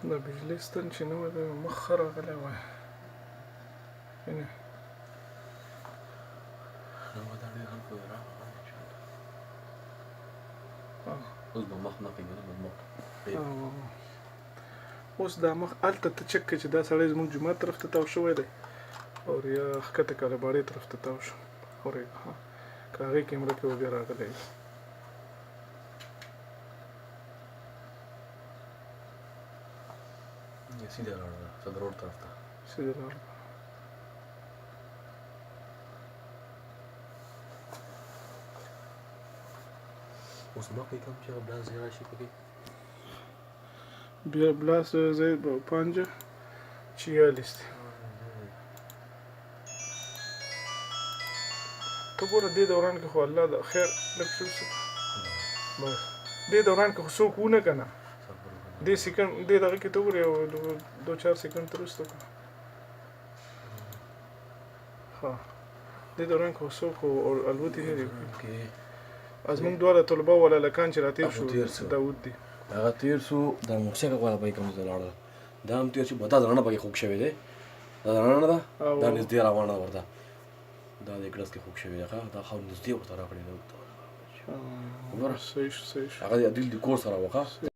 د بجلي ستن چې نه وه د مخ ښه راغلی وای ینې اوس دا مخ هلته ته چک کړه چې دا سړی زموږ جومات طرف ته تاو شوی دی او یا ښکته کالیباړې طرف ته تاو شو اورېږه که هغې کیمره کې به بیا راغلی وي سیده لاړه صدر روډ طرف ته سیده لاړه اوس مخکې کوم چې هغه بلاس ځای راشي پکې بیا بلاس ځای 5 46 دی ته ګوره دې دوران کې خو الله د خیر لږ شو بس دې دوران کې خو څوک ونه که نه دې سیکنډ دې دغه کې ته وګورې یو 2-4 سیکنډ تر وروسته ها دې دوران کې خو څوک الوتې نه دي زموږ دواړه طلبه والا لکان چې راتېر شو داود دی هغه تېر شو دا موسیقه والا پکې کوم ځای لاړه دا هم تېر شو دا زنانه پکې خوږ شوې دی دا زنانه ده دا نږدې روانه ده ورته دا د ګلاس کې خوږ شوې ده دا خو نږدې ورته راغلې ده صحیح صحیح هغه د دل د کور سره وکړه